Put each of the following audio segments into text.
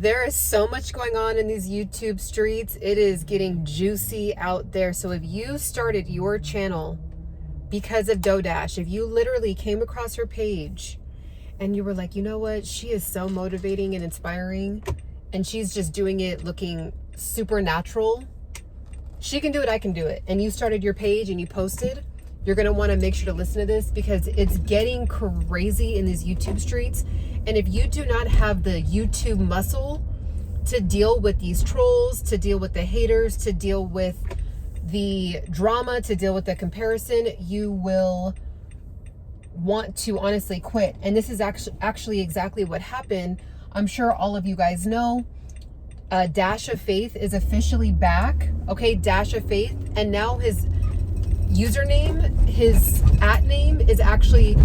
There is so much going on in these YouTube streets. It is getting juicy out there. So if you started your channel because of DoDash, if you literally came across her page and you were like, you know what, she is so motivating and inspiring, and she's just doing it looking supernatural. She can do it, I can do it. And you started your page and you posted, you're gonna wanna make sure to listen to this because it's getting crazy in these YouTube streets. And if you do not have the YouTube muscle to deal with these trolls, to deal with the haters, to deal with the drama, to deal with the comparison, you will want to honestly quit. And this is actually exactly what happened. I'm sure all of you guys know, Dash of Faith is officially back. Okay, Dash of Faith. And now his username, his @name is actually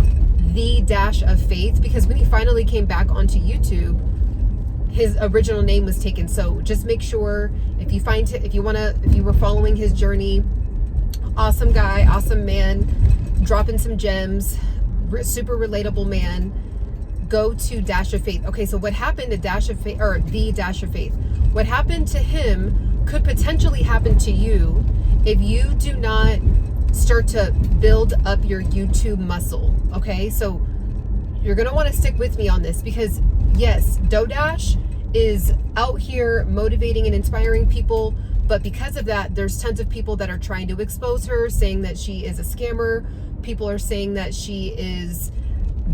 the Dash of Faith, because when he finally came back onto YouTube, his original name was taken. So just make sure if you were following his journey, awesome guy, awesome man, dropping some gems, super relatable man, go to Dash of Faith. Okay, so what happened to Dash of Faith, or the Dash of Faith? What happened to him could potentially happen to you if you do not start to build up your YouTube muscle. Okay, so you're gonna want to stick with me on this, because yes, DoDash is out here motivating and inspiring people, but because of that, there's tons of people that are trying to expose her, saying that she is a scammer. People are saying that she is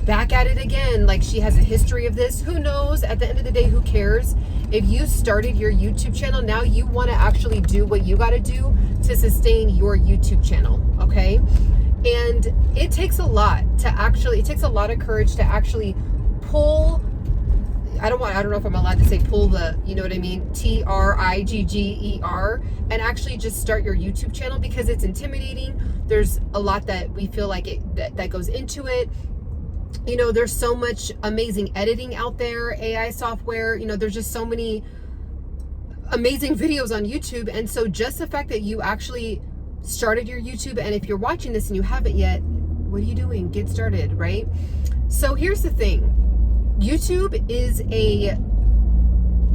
back at it again, like she has a history of this. Who knows? At the end of the day, who cares? If you started your YouTube channel, now you want to actually do what you got to do to sustain your YouTube channel. Okay, and it takes a lot of courage to actually pull, I don't know if I'm allowed to say pull the, you know what I mean, TRIGGER, and actually just start your YouTube channel, because it's intimidating. There's a lot that we feel like that goes into it. You know, there's so much amazing editing out there, AI software, you know, there's just so many amazing videos on YouTube. And so just the fact that you actually started your YouTube, and if you're watching this and you haven't yet, what are you doing? Get started, right? So here's the thing. YouTube is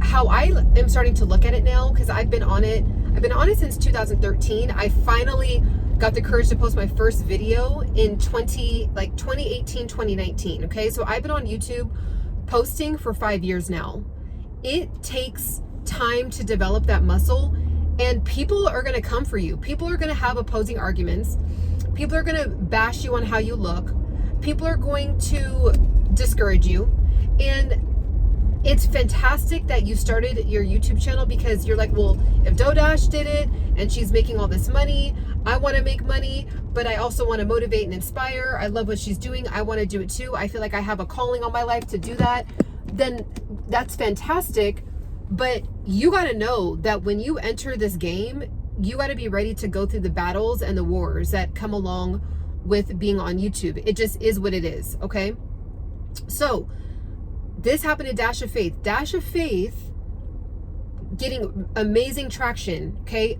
how I am starting to look at it now, because I've been on it since 2013. I finally got the courage to post my first video in 2018, 2019. Okay, so I've been on YouTube posting for 5 years now. It takes time to develop that muscle, and people are going to come for you. People are going to have opposing arguments. People are going to bash you on how you look. People are going to discourage you. And it's fantastic that you started your YouTube channel, because you're like, well, if DoDash did it and she's making all this money, I want to make money, but I also want to motivate and inspire. I love what she's doing. I want to do it too. I feel like I have a calling on my life to do that. Then that's fantastic. But you got to know that when you enter this game, you got to be ready to go through the battles and the wars that come along with being on YouTube. It just is what it is. Okay. So this happened to Dash of Faith. Dash of Faith getting amazing traction. Okay.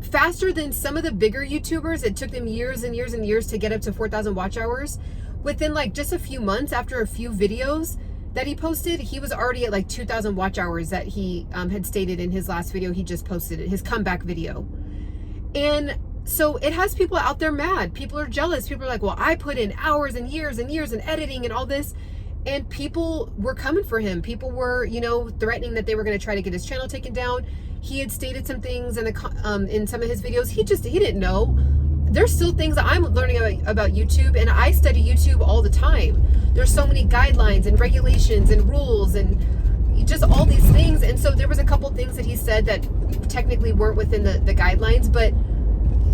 Faster than some of the bigger YouTubers. It took them years and years and years to get up to 4,000 watch hours. Within like just a few months, after a few videos that he posted, he was already at like 2,000 watch hours that he had stated in his last video. He just posted it, his comeback video. And so it has people out there mad. People are jealous. People are like, well, I put in hours and years and years in editing and all this. And people were coming for him. People were, you know, threatening that they were going to try to get his channel taken down. He had stated some things in some of his videos. He didn't know. There's still things that I'm learning about YouTube, and I study YouTube all the time. There's so many guidelines and regulations and rules and just all these things. And so there was a couple things that he said that technically weren't within the guidelines, but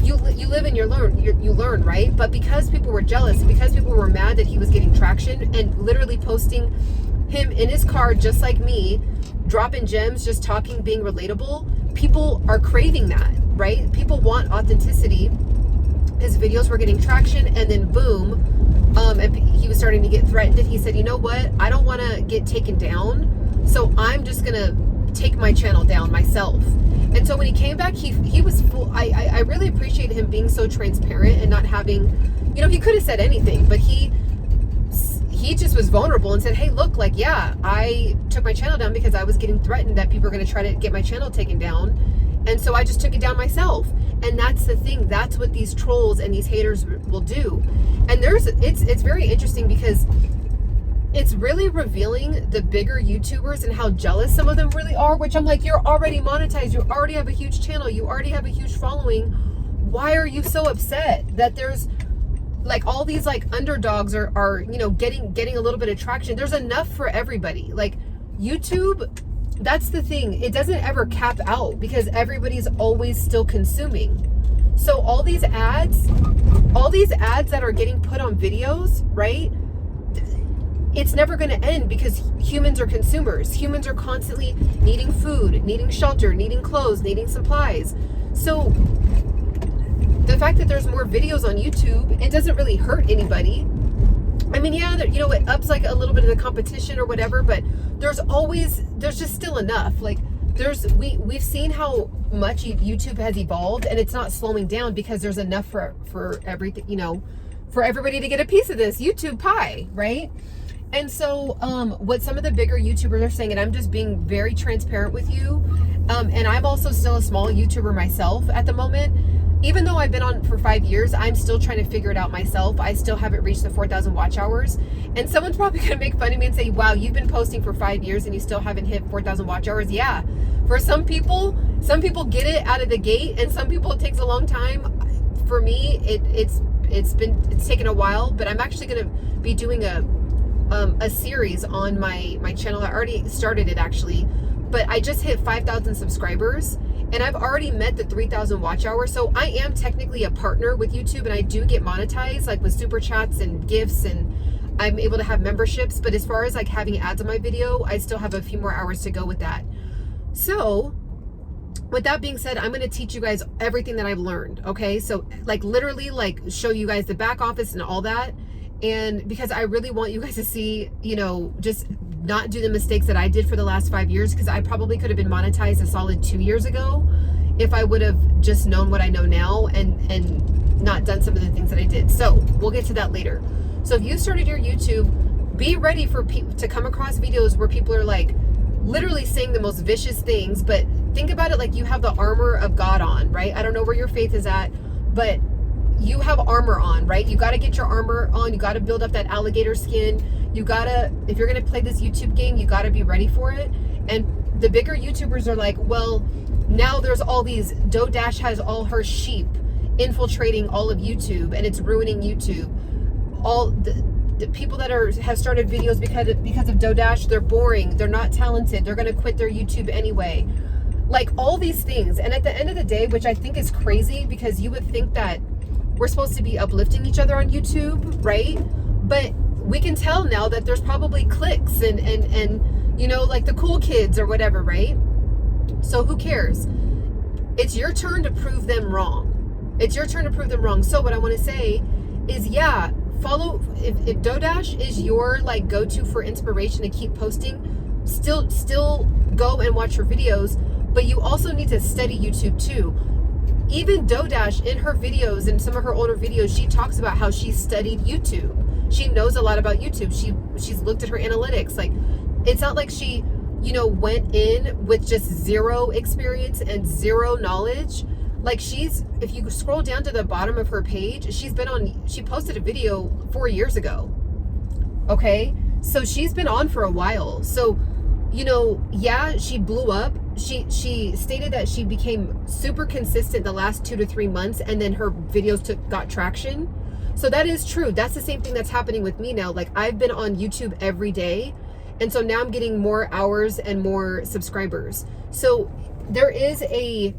you live and you learn, right? But because people were jealous, because people were mad that he was getting traction and literally posting him in his car just like me, dropping gems, just talking, being relatable, people are craving that, right? People want authenticity. His videos were getting traction, and then boom, and he was starting to get threatened. And he said, you know what, I don't want to get taken down, so I'm just gonna take my channel down myself. And so when he came back, he was full. I really appreciate him being so transparent and not having, you know, he could have said anything, but he he just was vulnerable and said, hey, look, like, yeah, I took my channel down because I was getting threatened that people are going to try to get my channel taken down. And so I just took it down myself. And that's the thing. That's what these trolls and these haters will do. And it's very interesting because it's really revealing the bigger YouTubers and how jealous some of them really are, which I'm like, you're already monetized. You already have a huge channel. You already have a huge following. Why are you so upset that there's like all these like underdogs are you know, getting a little bit of traction? There's enough for everybody. Like YouTube, that's the thing. It doesn't ever cap out because everybody's always still consuming. So all these ads that are getting put on videos, right? It's never going to end because humans are consumers. Humans are constantly needing food, needing shelter, needing clothes, needing supplies. So the fact that there's more videos on YouTube, it doesn't really hurt anybody. I mean, yeah, you know, it ups like a little bit of the competition or whatever, but there's just still enough. Like we've seen how much YouTube has evolved, and it's not slowing down because there's enough for everything, you know, for everybody to get a piece of this YouTube pie, right? And so what some of the bigger YouTubers are saying, and I'm just being very transparent with you, and I'm also still a small YouTuber myself at the moment. Even though I've been on for 5 years, I'm still trying to figure it out myself. I still haven't reached the 4,000 watch hours. And someone's probably going to make fun of me and say, wow, you've been posting for 5 years and you still haven't hit 4,000 watch hours. Yeah. For some people get it out of the gate, and some people it takes a long time. For me, it's taken a while, but I'm actually going to be doing a series on my channel. I already started it actually, but I just hit 5,000 subscribers. And I've already met the 3,000 watch hours. So I am technically a partner with YouTube, and I do get monetized like with super chats and gifts, and I'm able to have memberships. But as far as like having ads on my video, I still have a few more hours to go with that. So with that being said, I'm going to teach you guys everything that I've learned. Okay. So like literally like show you guys the back office and all that. And because I really want you guys to see, you know, just not do the mistakes that I did for the last 5 years, because I probably could have been monetized a solid 2 years ago if I would have just known what I know now and not done some of the things that I did. So we'll get to that later. So if you started your YouTube, be ready for to come across videos where people are like literally saying the most vicious things, but think about it like you have the armor of God on, right? I don't know where your faith is at, but you have armor on, right? You got to get your armor on. You got to build up that alligator skin. You got to, if you're going to play this YouTube game, you got to be ready for it. And the bigger YouTubers are like, well, now there's all these, DoDash has all her sheep infiltrating all of YouTube, and it's ruining YouTube. All the people that have started videos because of DoDash, they're boring. They're not talented. They're going to quit their YouTube anyway. Like all these things. And at the end of the day, which I think is crazy, because you would think that we're supposed to be uplifting each other on YouTube, right? But we can tell now that there's probably cliques and you know, like the cool kids or whatever, right? So who cares? It's your turn to prove them wrong. It's your turn to prove them wrong. So what I want to say is, yeah, follow, if DoDash is your like go-to for inspiration to keep posting, still go and watch her videos, but you also need to study YouTube too. Even DoDash in her videos and some of her older videos, she talks about how she studied YouTube. She knows a lot about YouTube. She's looked at her analytics. Like, it's not like she, you know, went in with just zero experience and zero knowledge. Like if you scroll down to the bottom of her page, she posted a video 4 years ago. Okay. So she's been on for a while. So, you know, yeah, she blew up. She stated that she became super consistent the last 2 to 3 months, and then her videos got traction. So that is true. That's the same thing that's happening with me now. Like, I've been on YouTube every day, and so now I'm getting more hours and more subscribers. So there is a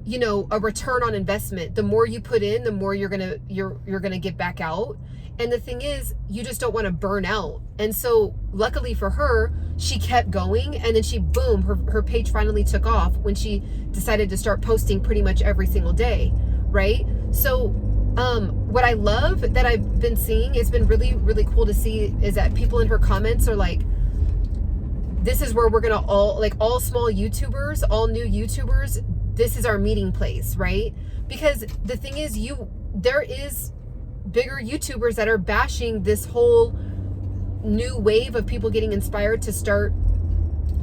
return on investment. The more you put in, the more you're gonna get back out. And the thing is, you just don't want to burn out. And so luckily for her, she kept going, and then her page finally took off when she decided to start posting pretty much every single day, right? So what I love that I've been seeing, it's been really, really cool to see, is that people in her comments are like, this is where we're gonna all small YouTubers, all new YouTubers, this is our meeting place, right? Because the thing is, there is bigger YouTubers that are bashing this whole new wave of people getting inspired to start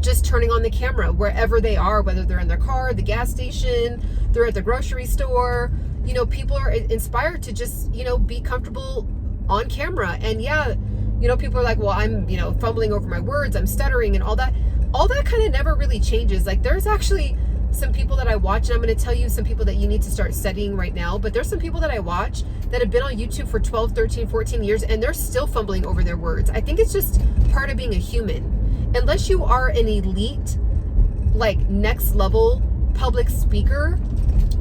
just turning on the camera wherever they are, whether they're in their car, the gas station, they're at the grocery store. You know, people are inspired to just, you know, be comfortable on camera. And yeah, you know, people are like, well, I'm, you know, fumbling over my words, I'm stuttering and all that kind of never really changes. Like, there's actually some people that I watch, and I'm going to tell you some people that you need to start studying right now, but there's some people that I watch that have been on YouTube for 12, 13, 14 years, and they're still fumbling over their words. I think it's just part of being a human. Unless you are an elite, like next level public speaker,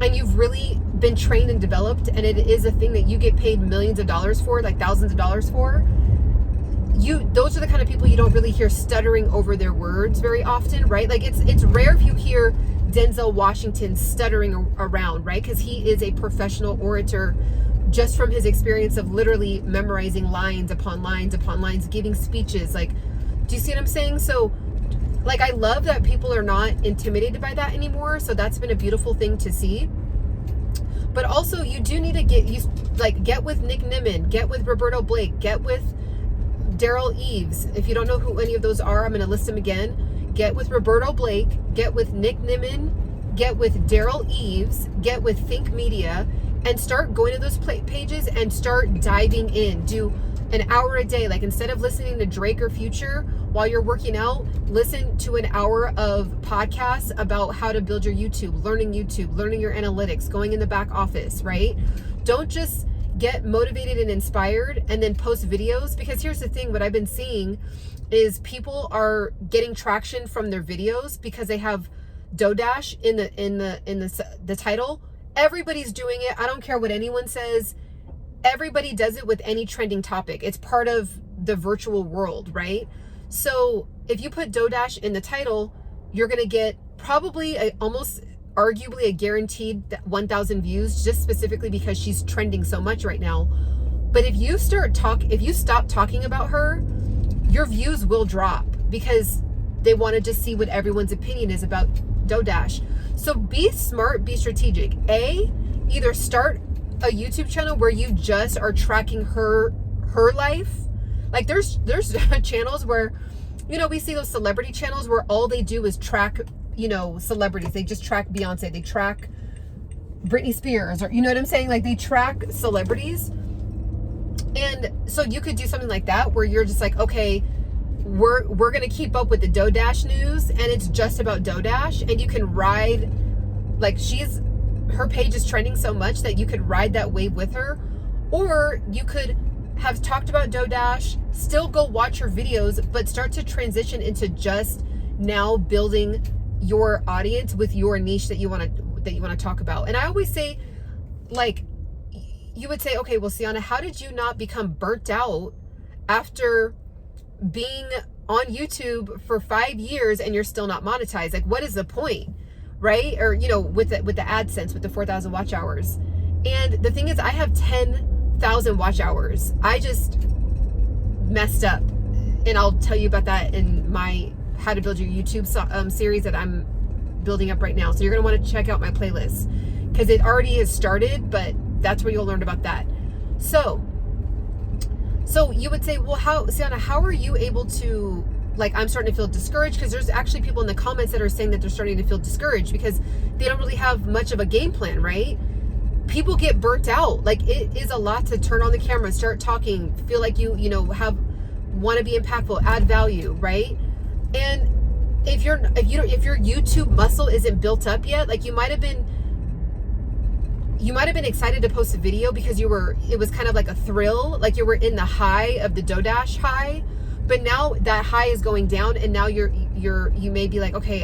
and you've really been trained and developed, and it is a thing that you get paid millions of dollars for, like thousands of dollars for, those are the kind of people you don't really hear stuttering over their words very often, right? Like, it's rare if you hear Denzel Washington stuttering around, right? Because he is a professional orator just from his experience of literally memorizing lines upon lines upon lines, giving speeches. Like, do you see what I'm saying? So, like, I love that people are not intimidated by that anymore. So that's been a beautiful thing to see. But also, you do need to get with Nick Nimmin, get with Roberto Blake, get with Daryl Eves. If you don't know who any of those are, I'm going to list them again. Get with Roberto Blake, get with Nick Nimmin, get with Daryl Eves, get with Think Media, and start going to those pages and start diving in. Do an hour a day. Like, instead of listening to Drake or Future while you're working out, listen to an hour of podcasts about how to build your YouTube, learning your analytics, going in the back office, right? Don't just get motivated and inspired and then post videos, because here's the thing, what I've been seeing is people are getting traction from their videos because they have DoDash in the title. Everybody's doing it. I don't care what anyone says. Everybody does it with any trending topic. It's part of the virtual world, right? So if you put DoDash in the title, you're going to get probably almost arguably a guaranteed 1,000 views, just specifically because she's trending so much right now. But if you stop talking about her, your views will drop because they want to just see what everyone's opinion is about DoDash. So be smart, be strategic. Either start a YouTube channel where you just are tracking her life. Like, there's channels where, you know, we see those celebrity channels where all they do is track, you know, celebrities. They just track Beyonce, they track Britney Spears, or, you know what I'm saying? Like, they track celebrities. And so you could do something like that where you're just like, okay, we're going to keep up with the DoDash news, and it's just about DoDash, and you can ride, like, her page is trending so much that you could ride that wave with her. Or you could have talked about DoDash, still go watch her videos, but start to transition into just now building your audience with your niche that you want to talk about. And I always say, like, you would say, okay, well, Ciana, how did you not become burnt out after being on YouTube for 5 years and you're still not monetized? Like, what is the point, right? Or, you know, with the AdSense, with the 4,000 watch hours. And the thing is, I have 10,000 watch hours. I just messed up, and I'll tell you about that in my How to Build Your YouTube series that I'm building up right now. So you're going to want to check out my playlist because it already has started, but that's where you'll learn about that. So you would say, well, Ciana, how are you able to, like, I'm starting to feel discouraged? Because there's actually people in the comments that are saying that they're starting to feel discouraged because they don't really have much of a game plan, right? People get burnt out. Like, it is a lot to turn on the camera, start talking, feel like you want to be impactful, add value, right? And if your YouTube muscle isn't built up yet, like, you might have been excited to post a video because it was kind of like a thrill, like you were in the high of the DoDash high, but now that high is going down, and now you may be like, okay,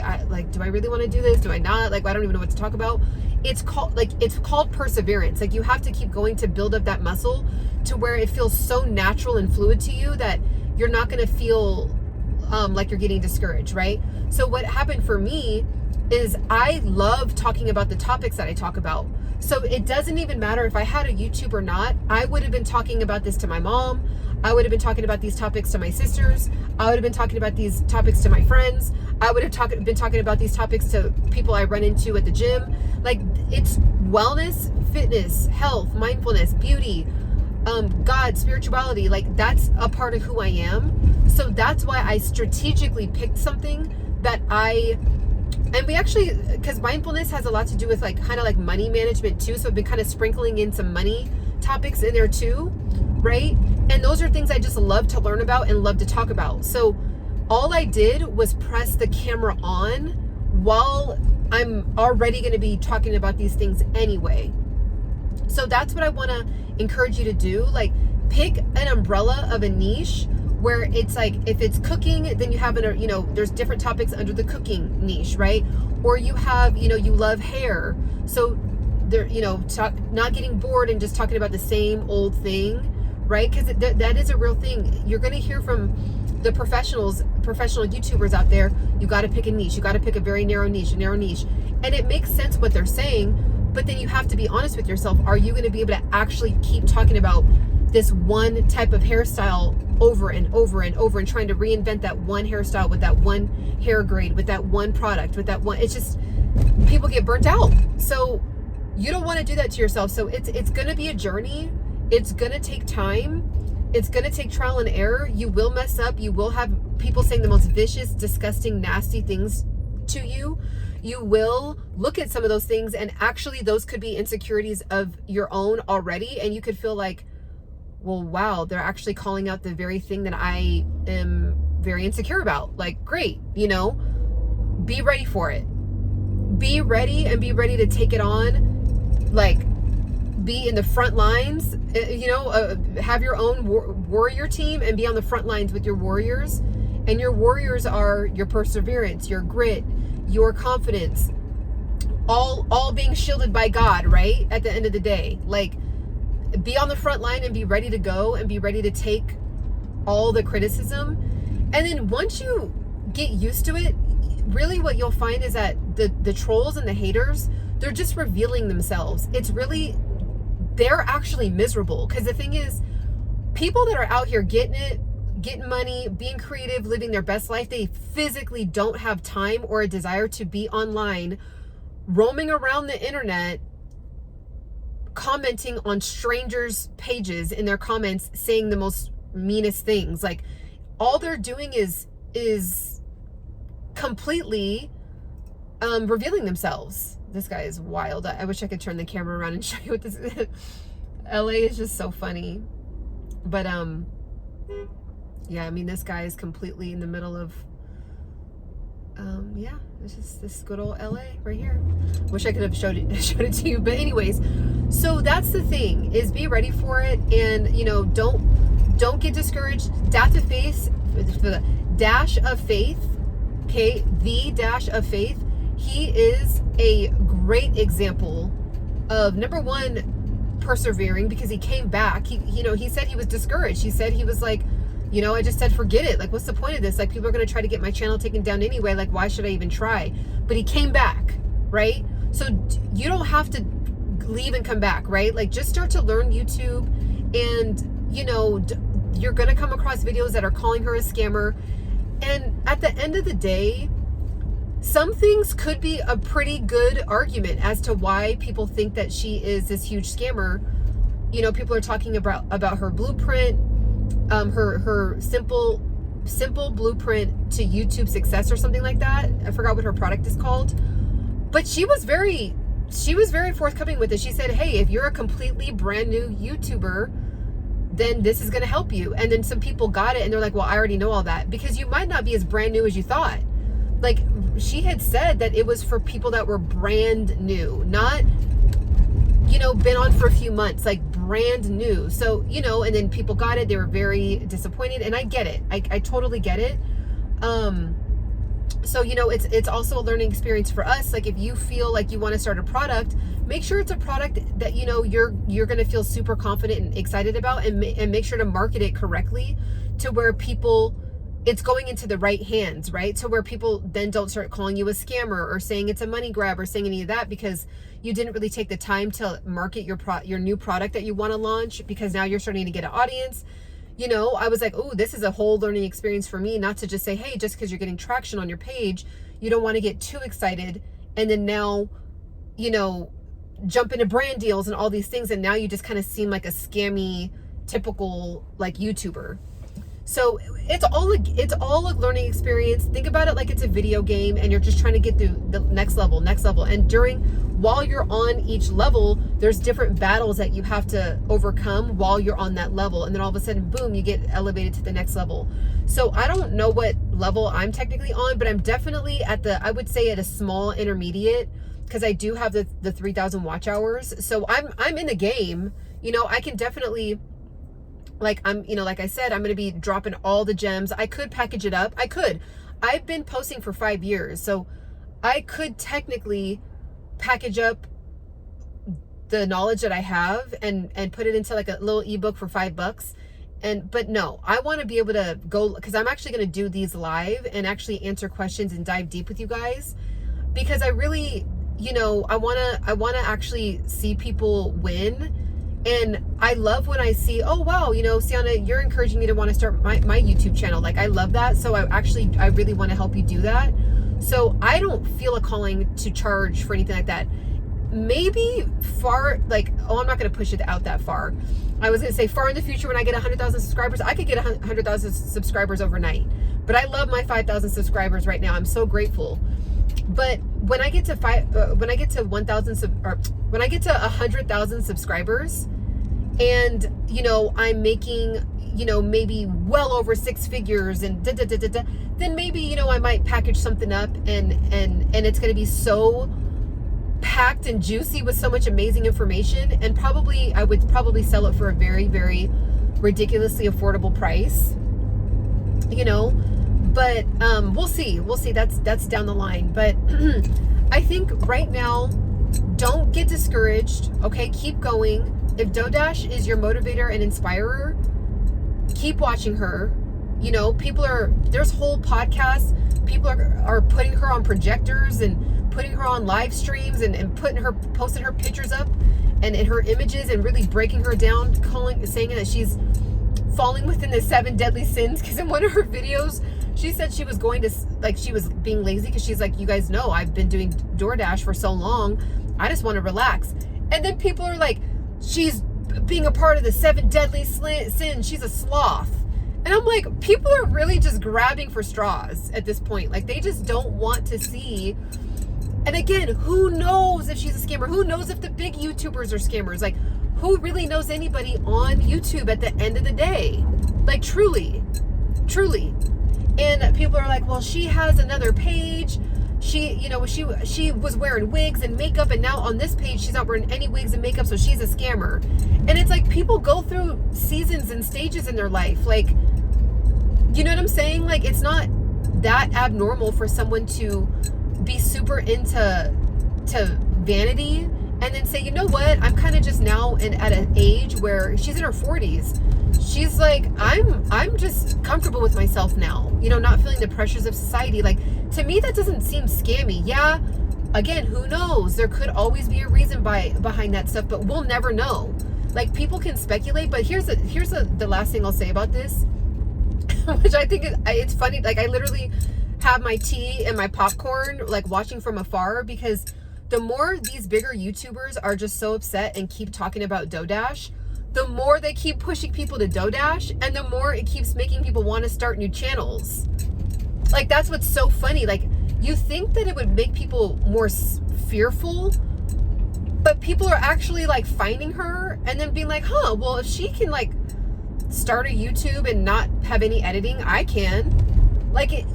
do I really want to do this? Do I not? Like, I don't even know what to talk about. It's called perseverance. Like, you have to keep going to build up that muscle to where it feels so natural and fluid to you that you're not going to feel like you're getting discouraged, right? So what happened for me is I love talking about the topics that I talk about. So it doesn't even matter if I had a YouTube or not. I would have been talking about this to my mom. I would have been talking about these topics to my sisters. I would have been talking about these topics to my friends. I would have been talking about these topics to people I run into at the gym. Like, it's wellness, fitness, health, mindfulness, beauty, God, spirituality. Like, that's a part of who I am. So that's why I strategically picked something that and we actually, because mindfulness has a lot to do with like kind of like money management too. So I've been kind of sprinkling in some money topics in there too, right? And those are things I just love to learn about and love to talk about. So all I did was press the camera on while I'm already going to be talking about these things anyway. So that's what I want to encourage you to do. Like, pick an umbrella of a niche where it's like, if it's cooking, then you have there's different topics under the cooking niche, right? Or you have, you love hair. So there, not getting bored and just talking about the same old thing, right? Because that is a real thing. You're going to hear from the professional YouTubers out there. You got to pick a niche. You got to pick a very narrow niche. And it makes sense what they're saying, but then you have to be honest with yourself. Are you going to be able to actually keep talking about this one type of hairstyle over and over and over, and trying to reinvent that one hairstyle with that one hair grade, with that one product, with that one? It's just, people get burnt out. So you don't want to do that to yourself. So it's going to be a journey. It's going to take time. It's going to take trial and error. You will mess up. You will have people saying the most vicious, disgusting, nasty things to you. You will look at some of those things, and actually those could be insecurities of your own already. And you could feel like, well, wow, they're actually calling out the very thing that I am very insecure about. Like, great, be ready for it. Be ready, and be ready to take it on. Like, be in the front lines, have your own warrior team and be on the front lines with your warriors. And your warriors are your perseverance, your grit, your confidence, all being shielded by God, right? At the end of the day, like, be on the front line and be ready to go and be ready to take all the criticism. And then once you get used to it, really what you'll find is that the trolls and the haters, they're just revealing themselves. It's really, they're actually miserable. Because the thing is, people that are out here getting money, being creative, living their best life, they physically don't have time or a desire to be online, roaming around the internet, commenting on strangers' pages in their comments, saying the most meanest things. Like, all they're doing is completely revealing themselves. This guy is wild. I wish I could turn the camera around and show you what this is. LA is just so funny. But yeah, I mean, this guy is completely in the middle of it's just this good old LA right here. Wish I could have showed it to you. But anyways, so that's the thing, is be ready for it. And don't get discouraged. The dash of faith, okay, the dash of faith, he is a great example of, number one, persevering, because he came back. He said he was discouraged. He said he was like, I just said, forget it. Like, what's the point of this? Like, people are going to try to get my channel taken down anyway. Like, why should I even try? But he came back, right? So you don't have to leave and come back, right? Like, just start to learn YouTube, and, you're going to come across videos that are calling her a scammer. And at the end of the day, some things could be a pretty good argument as to why people think that she is this huge scammer. People are talking about her blueprint, her simple blueprint to YouTube success or something like that. I forgot what her product is called, but she was very forthcoming with it. She said, hey, if you're a completely brand new YouTuber, then this is going to help you. And then some people got it and they're like, well, I already know all that, because you might not be as brand new as you thought. Like, she had said that it was for people that were brand new, not, been on for a few months, like brand new. So, and then people got it. They were very disappointed, and I get it. I totally get it. So, it's also a learning experience for us. Like, if you feel like you want to start a product, make sure it's a product that, you're going to feel super confident and excited about, and make sure to market it correctly to where it's going into the right hands, right? So where people then don't start calling you a scammer or saying it's a money grab or saying any of that, because you didn't really take the time to market your new product that you want to launch, because now you're starting to get an audience. I was like, oh, this is a whole learning experience for me, not to just say, hey, just because you're getting traction on your page, you don't want to get too excited and then now, jump into brand deals and all these things, and now you just kind of seem like a scammy, typical, like, YouTuber. So it's all a learning experience. Think about it like it's a video game and you're just trying to get through the next level. And while you're on each level, there's different battles that you have to overcome while you're on that level. And then all of a sudden, boom, you get elevated to the next level. So I don't know what level I'm technically on, but I'm definitely I would say at a small intermediate, because I do have the 3,000 watch hours. So I'm in the game. You know, I can definitely, like, like I said, I'm going to be dropping all the gems. I could package it up. I've been posting for 5 years. So I could technically package up the knowledge that I have and put it into like a little ebook for $5. But no, I want to be able to go, because I'm actually going to do these live and actually answer questions and dive deep with you guys, because I really, I want to actually see people win. And I love when I see, oh, wow, Ciana, you're encouraging me to want to start my YouTube channel. Like, I love that. So I really want to help you do that. So I don't feel a calling to charge for anything like that. Maybe far, like, I'm not going to push it out that far. I was going to say far in the future when I get 100,000 subscribers, I could get 100,000 subscribers overnight. But I love my 5,000 subscribers right now. I'm so grateful. But when I get to 100,000 subscribers, and I'm making maybe well over 6 figures and then maybe I might package something up and it's going to be so packed and juicy with so much amazing information, and I would probably sell it for a very, very ridiculously affordable price, but we'll see that's down the line. But I think right now, don't get discouraged. Okay, keep going. If DoDash is your motivator and inspirer, keep watching her. There's whole podcasts. People are putting her on projectors and putting her on live streams and posting her pictures up and in her images and really breaking her down, saying that she's falling within the 7 deadly sins. Because in one of her videos, she said she was she was being lazy, because she's like, you guys know I've been doing DoorDash for so long, I just want to relax. And then people are like, she's being a part of the 7 deadly sins, she's a sloth. And I'm like, people are really just grabbing for straws at this point. Like, they just don't want to see. And again, who knows if she's a scammer? Who knows if the big YouTubers are scammers? Like, who really knows anybody on YouTube at the end of the day? Like, truly. And people are like, well, she has another page. She was wearing wigs and makeup, and now on this page, she's not wearing any wigs and makeup, so she's a scammer. And it's like, people go through seasons and stages in their life. Like, you know what I'm saying? Like, it's not that abnormal for someone to be super into vanity and then say, you know what, I'm kind of just now at an age where she's in her 40s. She's like, I'm just comfortable with myself now, not feeling the pressures of society. Like, to me, that doesn't seem scammy. Yeah, again, who knows? There could always be a reason behind that stuff, but we'll never know. Like, people can speculate, but here's the last thing I'll say about this, which I think it's funny. Like, I literally have my tea and my popcorn, like, watching from afar, because the more these bigger YouTubers are just so upset and keep talking about DoDash, the more they keep pushing people to DoDash, and the more it keeps making people want to start new channels. Like, that's what's so funny. Like, you think that it would make people more fearful, but people are actually, like, finding her and then being like, huh, well, if she can, like, start a YouTube and not have any editing, I can. Like,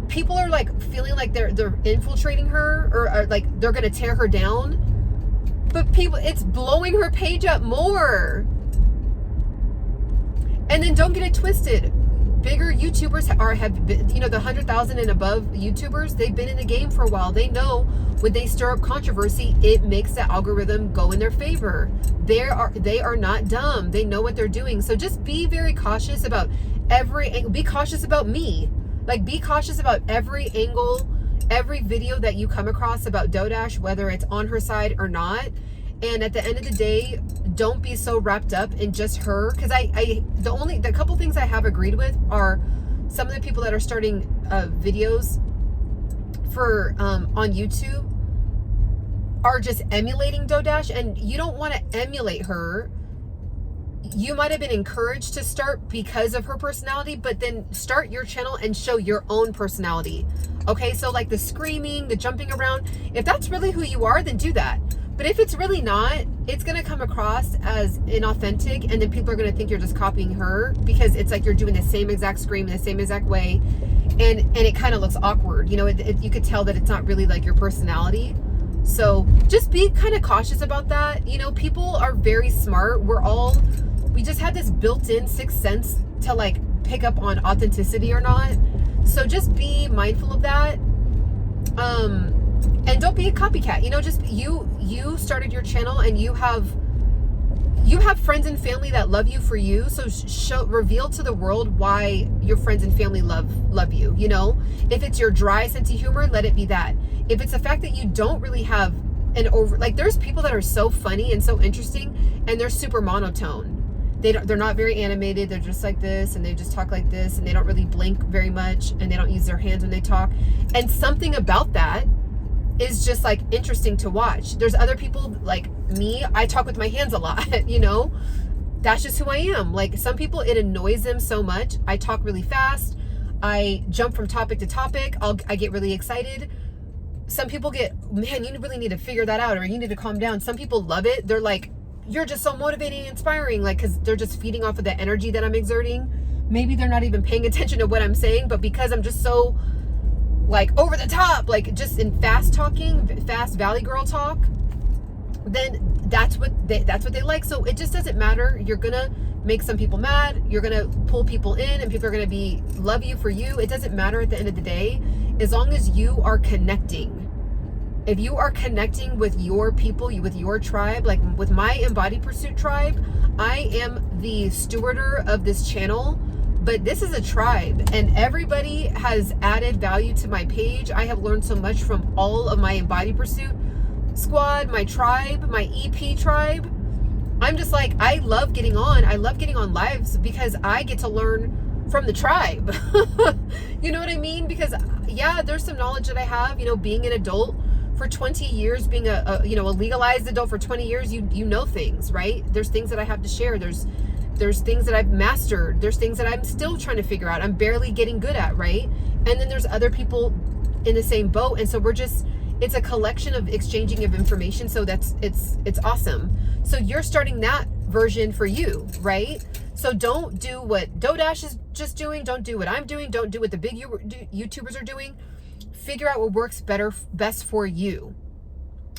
people are, like, feeling like they're infiltrating her, or like they're gonna tear her down, but it's blowing her page up more. And then don't get it twisted, bigger YouTubers have been, the 100,000 and above YouTubers, they've been in the game for a while. They know when they stir up controversy, it makes the algorithm go in their favor. They are not dumb. They know what they're doing. So just be very cautious about be cautious about me. Like, be cautious about every angle, every video that you come across about DoDash, whether it's on her side or not. And at the end of the day, don't be so wrapped up in just her. Because the couple things I have agreed with are some of the people that are starting videos for on YouTube are just emulating DoDash, and you don't want to emulate her. you might have been encouraged to start because of her personality, but then start your channel and show your own personality. Okay, so like the screaming, the jumping around, if that's really who you are, then do that. But if it's really not, it's gonna come across as inauthentic, and then people are gonna think you're just copying her, because it's like you're doing the same exact scream in the same exact way, and it kind of looks awkward. You know, you could tell that it's not really like your personality. So just be kind of cautious about that. You know, people are very smart. We just have this built-in sixth sense to like pick up on authenticity or not. So just be mindful of that. And don't be a copycat. You know, just you started your channel, and you have friends and family that love you for you. So reveal to the world why your friends and family love you. You know, if it's your dry sense of humor, let it be that. If it's the fact that you don't really have there's people that are so funny and so interesting, and they're super monotone. They're not very animated. They're just like this, and they just talk like this, and they don't really blink very much, and they don't use their hands when they talk. And something about that is just like interesting to watch. There's other people like me, I talk with my hands a lot, you know, that's just who I am. Like some people, it annoys them so much. I talk really fast. I jump from topic to topic. I get really excited. Some people man, you really need to figure that out, or you need to calm down. Some people love it. They're like, you're just so motivating and inspiring, like, because they're just feeding off of the energy that I'm exerting. Maybe they're not even paying attention to what I'm saying, but because I'm just so like over the top, like just in fast valley girl talk, then that's what they like. So it just doesn't matter. You're gonna make some people mad. You're gonna pull people in, and people are gonna love you for you. It doesn't matter at the end of the day, as long as you are connecting. If you are connecting with your people, with your tribe, like with my Embody Pursuit tribe, I am the stewarder of this channel, but this is a tribe, and everybody has added value to my page. I have learned so much from all of my Embody Pursuit squad, my tribe, my EP tribe. I'm just like, I love getting on lives because I get to learn from the tribe. You know what I mean? Because yeah, there's some knowledge that I have, you know, being an adult for 20 years, being a legalized adult for 20 years, you know things, right? There's things that I have to share. There's things that I've mastered. There's things that I'm still trying to figure out. I'm barely getting good at, right? And then there's other people in the same boat. And so it's a collection of exchanging of information. So it's awesome. So you're starting that version for you, right? So don't do what DoDash is just doing. Don't do what I'm doing. Don't do what the big YouTubers are doing. Figure out what works best for you.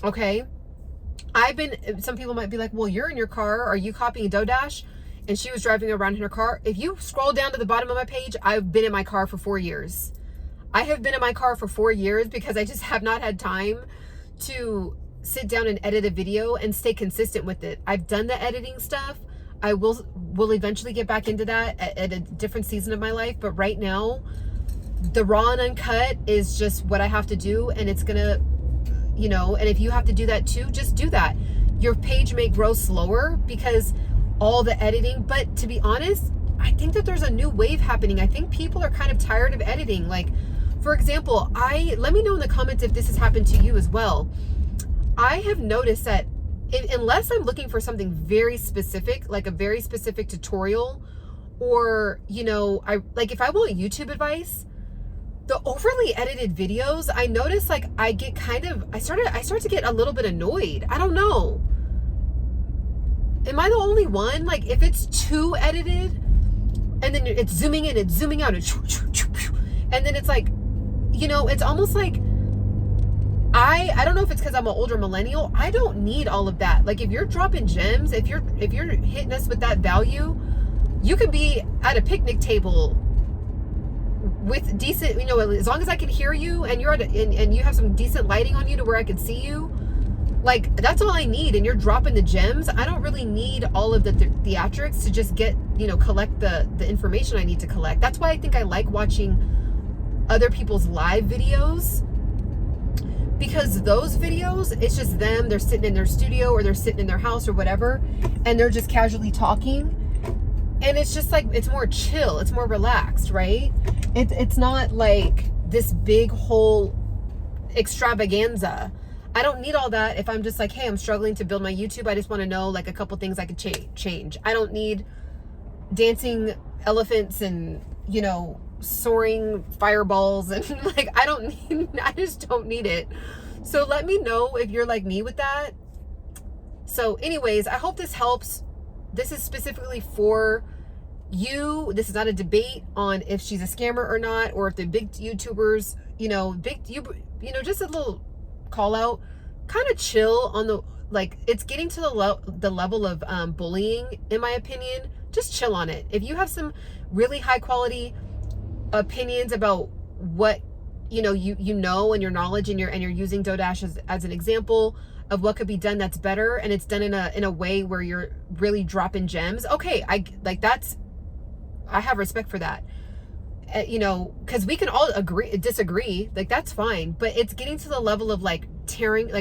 Okay. Some people might be like, well, you're in your car. Are you copying DoDash? And she was driving around in her car. If you scroll down to the bottom of my page, I've been in my car for 4 years. I have been in my car for 4 years because I just have not had time to sit down and edit a video and stay consistent with it. I've done the editing stuff. I will eventually get back into that at a different season of my life. But right now, the raw and uncut is just what I have to do. And it's gonna, you know, and if you have to do that too, just do that. Your page may grow slower because all the editing, but to be honest, I think that there's a new wave happening. I think people are kind of tired of editing. Like, for example, let me know in the comments if this has happened to you as well. I have noticed that unless I'm looking for something very specific, like a very specific tutorial, or, you know, if I want YouTube advice, the overly edited videos, I notice like I start to get a little bit annoyed. I don't know. Am I the only one? Like if it's too edited and then it's zooming in, it's zooming out, and then it's like, you know, it's almost like I don't know if it's because I'm an older millennial. I don't need all of that. Like if you're dropping gems, if you're hitting us with that value, you could be at a picnic table with decent, you know, as long as I can hear you and you're and you have some decent lighting on you to where I can see you, like that's all I need. And you're dropping the gems. I don't really need all of the theatrics to just get, you know, collect the information I need to collect. That's why I think I like watching other people's live videos, because those videos, it's just them, they're sitting in their studio or they're sitting in their house or whatever, and they're just casually talking. And it's just like, it's more chill, it's more relaxed, right? It's not like this big whole extravaganza. I don't need all that if I'm just like, hey, I'm struggling to build my YouTube. I just want to know like a couple things I could change. I don't need dancing elephants and, you know, soaring fireballs and like, I just don't need it. So let me know if you're like me with that. So anyways, I hope this helps. This is specifically for you. This is not a debate on if she's a scammer or not, or if the big YouTubers, you know, just a little call out, kind of chill on the, like, it's getting to the level of bullying, in my opinion. Just chill on it. If you have some really high quality opinions about what, you know, and your knowledge, and you're using DoorDash as an example of what could be done that's better, and it's done in a way where you're really dropping gems. Okay, I have respect for that. You know, because we can all disagree, like that's fine, but it's getting to the level of like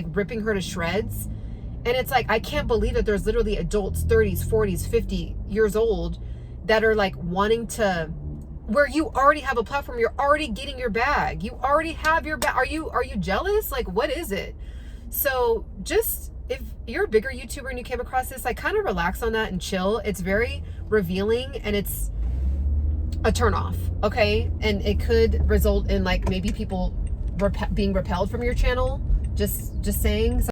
ripping her to shreds. And it's like, I can't believe that there's literally adults 30s, 40s, 50 years old that are like wanting to, where you already have a platform, you're already getting your bag, you already have your bag. Are you jealous? Like, what is it? So just, if you're a bigger YouTuber and you came across this, like, kind of relax on that and chill. It's very revealing, and it's a turn off, okay? And it could result in like maybe people being repelled from your channel. Just saying.